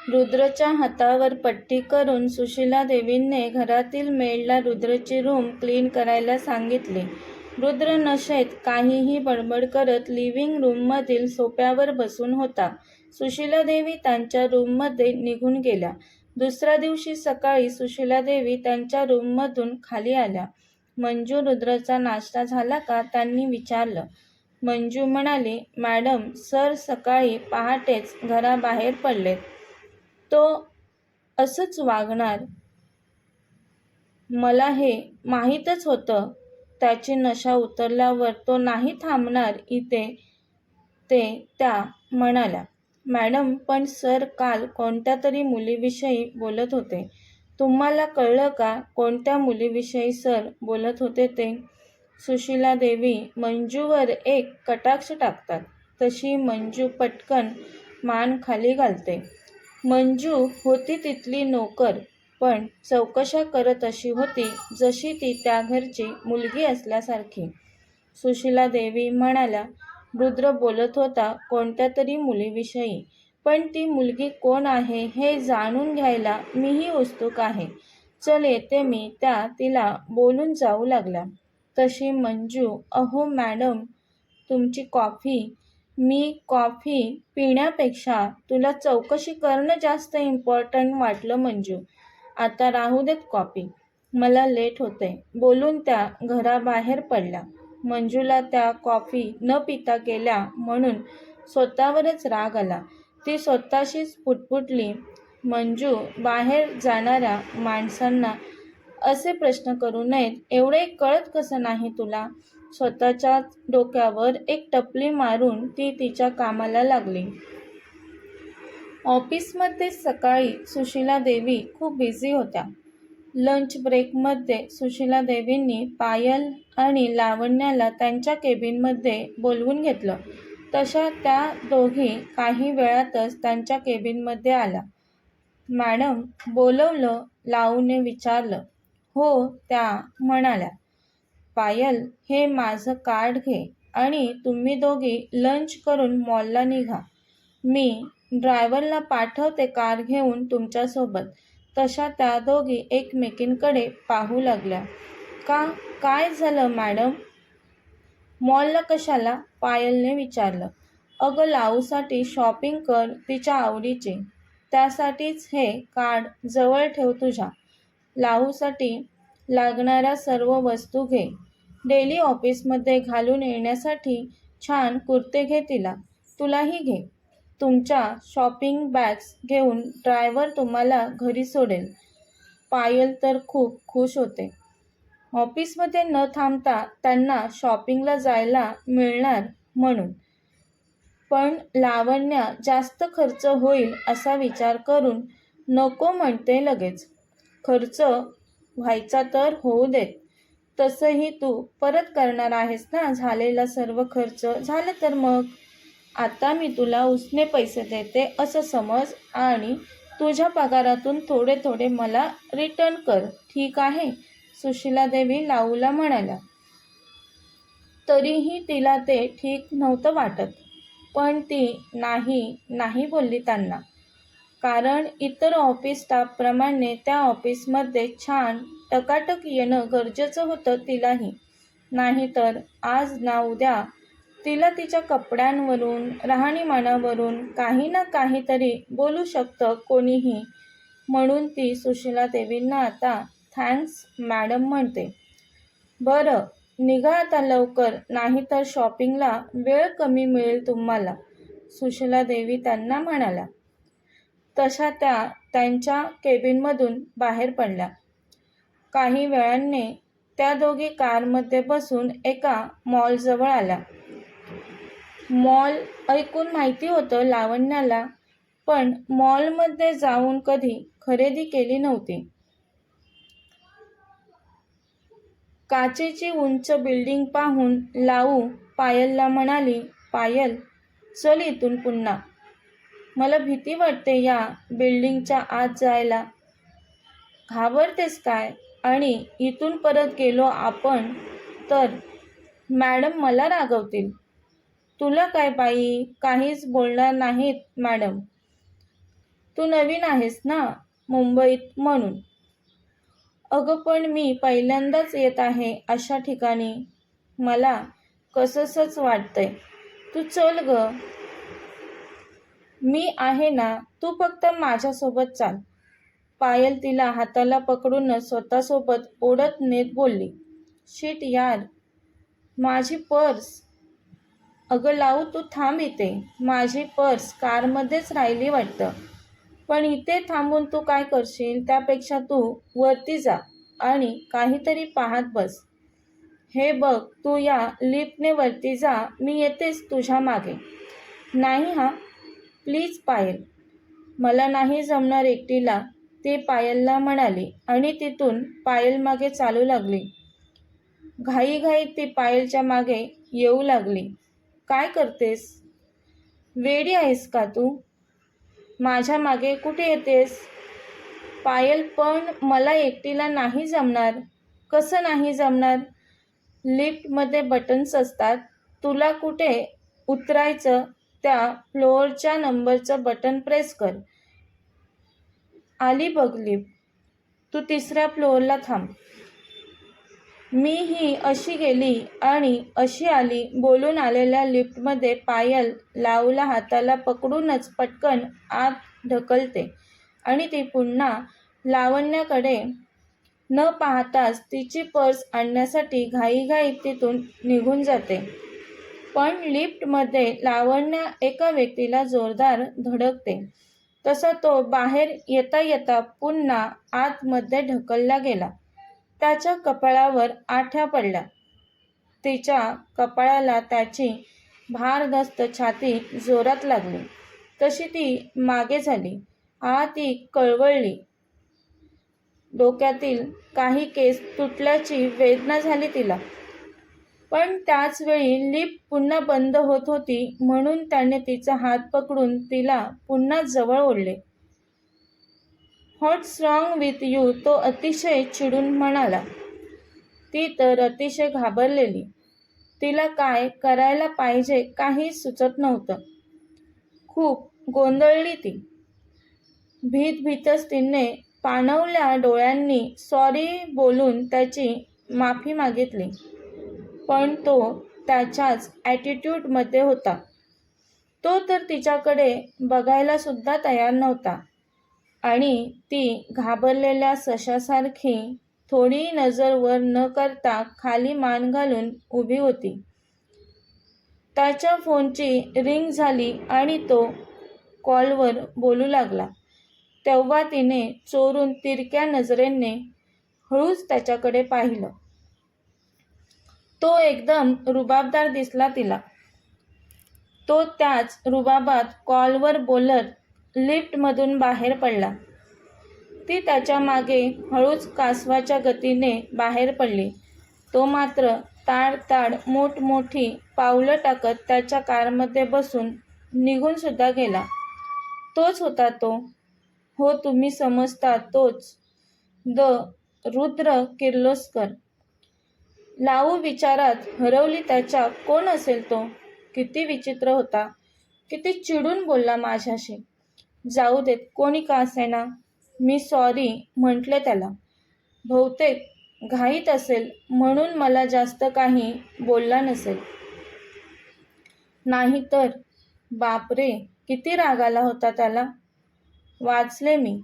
रुद्रच्या हातावर पट्टी करून सुशीला देवींनी घरातील मेडला रुद्रची रूम क्लीन करायला सांगितले. रुद्र नशेत काहीही बडबड करत लिव्हिंग रूममधील सोफ्यावर बसून होता. सुशीला देवी त्यांच्या रूममध्ये निघून गेल्या. दुसऱ्या दिवशी सकाळी सुशीला देवी त्यांच्या रूममधून खाली आल्या. मंजू, रुद्रचा नाश्ता झाला का, त्यांनी विचारलं. मंजू म्हणाली, मॅडम, सर सकाळी पहाटेच घराबाहेर पडलेत. तो असंच वागणार, मला हे माहीतच होतं. त्याची नशा उतरल्यावर तो नाही थांबणार इथे, त्या म्हणाल्या. मॅडम, पण सर काल कोणत्या तरी मुलीविषयी बोलत होते. तुम्हाला कळलं का कोणत्या मुलीविषयी सर बोलत होते ते? सुशीला देवी मंजूवर एक कटाक्ष टाकतात तशी मंजू पटकन मान खाली घालते. मंजू होती तिथली नोकर, पण चौकशा करत अशी होती जशी ती त्या घरची मुलगी असल्यासारखी. सुशीला देवी म्हणाल्या, रुद्र बोलत होता कोणत्या तरी मुलीविषयी, पण ती मुलगी कोण आहे हे जाणून घ्यायला मीही उत्सुक आहे. चल येते मी, त्या तिला बोलून जाऊ लागल्या. तशी मंजू, अहो मॅडम, तुमची कॉफी. मी कॉफी पिण्यापेक्षा तुला चौकशी करणं जास्त इम्पॉर्टंट वाटलं मंजू. आता राहू देत कॉफी, मला लेट होतंय, बोलून त्या घराबाहेर पडल्या. मंजूला त्या कॉफी न पिता गेल्या म्हणून स्वतःवरच राग आला. ती स्वतःशीच पुटपुटली, मंजू, बाहेर जाणाऱ्या माणसांना असे प्रश्न करू नयेत, एवढे कळत कसं नाही तुला? स्वतःच्याच डोक्यावर एक टपली मारून ती तिच्या कामाला लागली. ऑफिसमध्ये सकाळी सुशीला देवी खूप बिझी होत्या. लंच ब्रेकमध्ये सुशीला देवींनी पायल आणि लावण्याला त्यांच्या केबिनमध्ये बोलवून घेतलं. तशा त्या दोघी काही वेळातच त्यांच्या केबिनमध्ये आल्या. मॅडम, बोलवलं? लावूने विचारलं. हो, त्या म्हणाल्या. पायल, हे माझं कार्ड घे आणि तुम्ही दोघी लंच करून मॉलला निघा. मी ड्रायव्हरला पाठवते कार घेऊन तुमच्यासोबत. तशा त्या दोघी एकमेकींकडे पाहू लागल्या. काय झालं मॅडम? मॉलला कशाला? पायलने विचारलं. अगं, लाऊसाठी शॉपिंग कर तिच्या आवडीची. त्यासाठीच हे कार्ड जवळ ठेव तुझ्या. लाऊसाठी लागणाऱ्या सर्व वस्तू घे. डेली ऑफिसमध्ये घालून येण्यासाठी छान कुर्ते घे तिला. तुलाही घे. तुमच्या शॉपिंग बॅग्स घेऊन ड्रायव्हर तुम्हाला घरी सोडेल. पायल तर खूप खुश होते. ऑफिसमध्ये न थांबता त्यांना शॉपिंगला जायला मिळणार म्हणून. पण लावण्या जास्त खर्च होईल असा विचार करून नको म्हणते लगेच. खर्च व्हायचा तर होऊ देत. तसंही तू परत करणार आहेस ना झालेला सर्व खर्च. झालं तर मग आता मी तुला उसने पैसे देते असं समज आणि तुझ्या पगारातून थोडे थोडे मला रिटर्न कर, ठीक आहे? सुशीला देवी लाऊला म्हणाल्या. तरीही तिला ते ठीक नव्हतं वाटत, पण ती नाही बोलली त्यांना. कारण इतर ऑफिस स्टाफप्रमाणे त्या ऑफिसमध्ये छान टकाटक येणं गरजेचं होतं तिलाही. नाहीतर आज ना उद्या तिला तिच्या कपड्यांवरून, राहणीमानावरून काही ना काहीतरी बोलू शकतं कोणीही. म्हणून ती सुशीला देवींना आता थँक्स मॅडम म्हणते. बरं, निघा आता लवकर, नाहीतर शॉपिंगला वेळ कमी मिळेल तुम्हाला, सुशीला देवी त्यांना म्हणाल्या. तशा त्या त्यांच्या केबिनमधून बाहेर पडल्या. काही वेळाने त्या दोघी कारमध्ये बसून एका मॉलजवळ आल्या. मॉल ऐकून माहिती होतं लावण्याला, पण मॉलमध्ये जाऊन कधी खरेदी केली नव्हती. काचेची उंच बिल्डिंग पाहून लाऊ पायलला म्हणाली, पायल, चल इथून पुन्हा. मला भीती वाटते या बिल्डिंगच्या आत जायला. घाबरतेस काय? आणि इथून परत गेलो आपण तर मॅडम मला रागवतील. तुला काय बाई, काहीच बोलणार नाहीत मॅडम. तू नवीन आहेस ना मुंबईत म्हणून. अगं पण मी पहिल्यांदाच येत आहे अशा ठिकाणी. मला कसंसच वाटतंय. तू चल ग. मी आहे ना, तू फक्त माझ्यासोबत चाल. पायल तिला हाताला पकडूनच स्वतःसोबत ओढत नेत बोलली. शिट यार, माझी पर्स. अगं लावू तू थांब इथे. माझी पर्स कारमध्येच राहिली वाटतं. पण इथे थांबून तू काय करशील? त्यापेक्षा तू वरती जा आणि काहीतरी पाहत बस. हे बघ, तू या लिफ्टने वरती जा. मी येतेच तुझ्या मागे. नाही हा, प्लीज पायल. मला नाही जमणार एकटीला, ती पायलला म्हणाली आणि तिथून पायल मागे चालू लागली. घाईघाईत ती पायलच्या मागे येऊ लागली. काय करतेस? वेडी आहेस का तू? माझ्या मागे कुठे येतेस? पायल, पण मला एकटीला नाही जमणार. कसं नाही जमणार? लिफ्टमध्ये बटन्स असतात. तुला कुठे उतरायचं त्या फ्लोअरच्या नंबरचं बटन प्रेस कर. आली बघ लिफ्ट. तू 3ऱ्या फ्लोअरला थांब. मी ही अशी गेली आणि अशी आली. बोलून आलेल्या लिफ्टमध्ये पायल लावूला हाताला पकडूनच पटकन आत ढकलते आणि ती पुन्हा लावण्याकडे न पाहताच तिची पर्स आणण्यासाठी घाईघाईत तिथून निघून जाते. पण लिफ्टमध्ये लावण्या एका व्यक्तीला जोरदार धडकते. तसा तो बाहेर येता येता पुन्हा आतमध्ये ढकलला गेला. त्याच्या कपाळावर आठ्या पडल्या. तिच्या कपाळाला त्याची भारदस्त छाती जोरात लागली. तशी ती मागे झाली. ती कळवळली. डोक्यातील काही केस तुटल्याची वेदना झाली तिला. पण त्याच वेळी लिफ्ट पुन्हा बंद होत होती म्हणून त्याने तिचा हात पकडून तिला पुन्हा जवळ ओढले. व्हॉट्स रॉंग विथ यू? तो अतिशय चिडून म्हणाला. ती तर अतिशय घाबरलेली. तिला काय करायला पाहिजे काहीच सुचत नव्हतं. खूप गोंधळली ती. भीतच तिने पाणवल्या डोळ्यांनी सॉरी बोलून त्याची माफी मागितली. पण तो त्याच्याच ॲटिट्यूडमध्ये होता. तो तर तिच्याकडे बघायला सुद्धा तयार नव्हता आणि ती घाबरलेल्या सशासारखी थोडी नजर वर न करता खाली मान घालून उभी होती. त्याच्या फोनची रिंग झाली आणि तो कॉलवर बोलू लागला. तेव्हा तिने चोरून तिरक्या नजरेने हळूच त्याच्याकडे पाहिलं. तो एकदम रुबाबदार दिसला तिला. तो त्याच रुबाबात कॉलवर बोलत लिफ्टमधून बाहेर पडला. ती त्याच्या मागे हळूच कासवाच्या गतीने बाहेर पडली. तो मात्र ताडताड मोठमोठी पावलं टाकत त्याच्या कारमध्ये बसून निघून सुद्धा गेला. तोच होता तो. हो, तुम्ही समजता तोच. द रुद्र किर्लोस्कर. लावू विचारात हरवली. त्याच्या कोण असेल तो? किती विचित्र होता. किती चिडून बोलला माझ्याशी. जाऊ देत, कोणी का असेना. मी सॉरी म्हटले त्याला. बहुतेक घाईत असेल म्हणून मला जास्त काही बोलला नसेल. नाहीतर बापरे, किती राग आला होता त्याला. वाचले मी.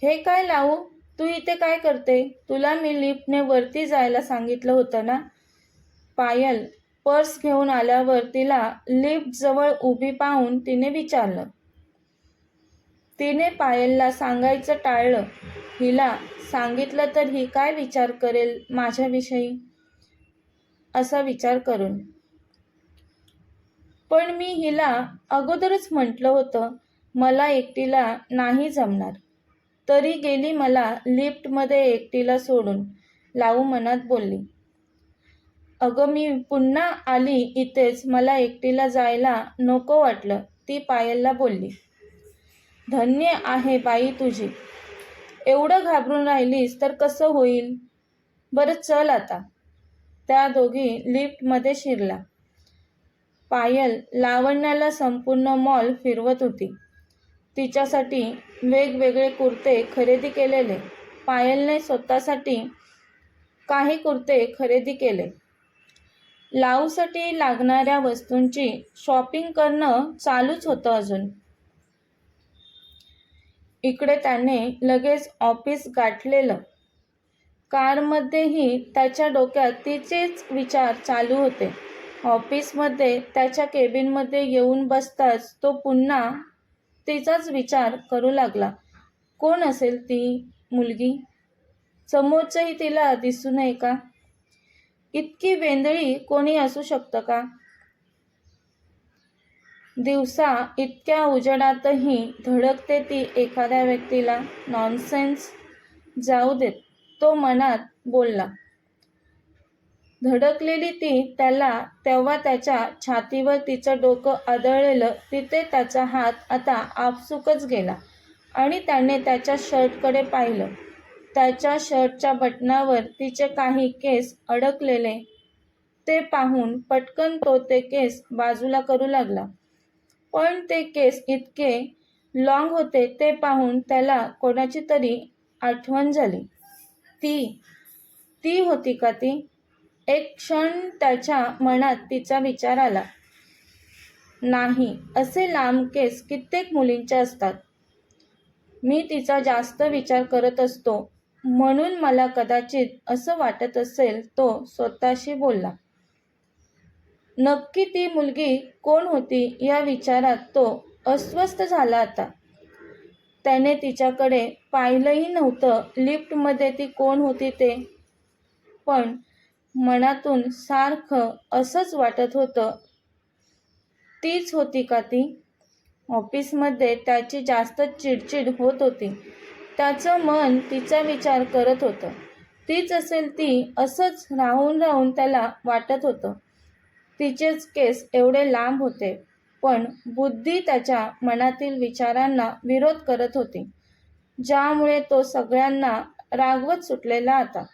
हे काय लावू, तू इथे काय करते? तुला मी लिफ्टने वरती जायला सांगितलं होतं ना. पायल पर्स घेऊन आल्यावर तिला लिफ्टजवळ उभी पाहून तिने विचारलं. तिने पायलला सांगायचं टाळलं. हिला सांगितलं तर ही काय विचार करेल माझ्याविषयी, असा विचार करून. पण मी हिला अगोदरच म्हटलं होतं मला एकटीला नाही जमणार. तरी गेली मला लिफ्टमध्ये एकटीला सोडून. लावू मनात बोलली. अगं मी पुन्हा आली इथेच. मला एकटीला जायला नको वाटलं, ती पायलला बोलली. धन्य आहे बाई तुझी. एवढं घाबरून राहिलीस तर कसं होईल. बरं चल आता. त्या दोघी लिफ्टमध्ये शिरला. पायल लावण्याला संपूर्ण मॉल फिरवत होती. तिच्यासाठी वेगवेगळे कुर्ते खरेदी केलेले. पायलने स्वतःसाठी काही कुर्ते खरेदी केले. लाऊसाठी लागणाऱ्या वस्तूंची शॉपिंग करणं चालूच होतं अजून. इकडे त्याने लगेच ऑफिस गाठलेलं. कारमध्येही त्याच्या डोक्यात तिचेच विचार चालू होते. ऑफिसमध्ये त्याच्या केबिनमध्ये येऊन बसताच तो पुन्हा तिचाच विचार करू लागला. कोण असेल ती मुलगी? समोरचंही तिला दिसू नये का? इतकी वेंधळी कोणी असू शकतं का? दिवसा इतक्या उजेडातही धडकते ती एखाद्या व्यक्तीला. नॉनसेन्स. जाऊ देत, तो मनात बोलला. धडकलेली ती त्याला तेव्हा त्याच्या छातीवर तिचं डोकं आदळलेलं तिथे त्याचा हात आता आपसुकच गेला आणि त्याने त्याच्या शर्टकडे पाहिलं. त्याच्या शर्टच्या बटनावर तिचे काही केस अडकलेले. ते पाहून पटकन तो ते केस बाजूला करू लागला. पण ते केस इतके लॉंग होते ते पाहून त्याला कोणाची तरी आठवण झाली. ती होती का ती? एक क्षण त्याच्या मनात तिचा विचार आला. नाही, असे लांब केस कित्येक मुलींचे असतात. मी तिचा जास्त विचार करत असतो म्हणून मला कदाचित असं वाटत असेल, तो स्वतःशी बोलला. नक्की ती मुलगी कोण होती या विचारात तो अस्वस्थ झाला आता. त्याने तिच्याकडे पाहिलंही नव्हतं लिफ्टमध्ये ती कोण होती ते. पण मनातून सारखं असंच वाटत होतं, तीच होती का ती? ऑफिसमध्ये त्याची जास्त चिडचिड होत होती. त्याचं मन तिचा विचार करत होतं. तीच असेल ती, असंच राहून राहून त्याला वाटत होतं. तिचेच केस एवढे लांब होते, पण बुद्धी त्याच्या मनातील विचारांना विरोध करत होती, ज्यामुळे तो सगळ्यांना रागवत सुटलेला आता.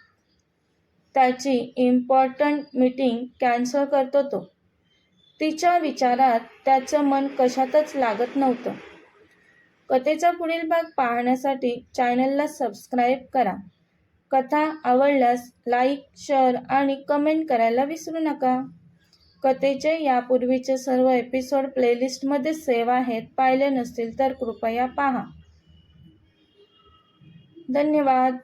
त्याची इम्पॉर्टंट मीटिंग कॅन्सल करतो तो. तिच्या विचारात त्याचं मन कशातच लागत नव्हतं. कथेचा पुढील भाग पाहण्यासाठी चॅनलला सबस्क्राईब करा. कथा आवडल्यास लाईक, शेअर आणि कमेंट करायला विसरू नका. कथेचे यापूर्वीचे सर्व एपिसोड प्लेलिस्टमध्ये सेव्ह आहेत. पाहिले नसतील तर कृपया पहा. धन्यवाद.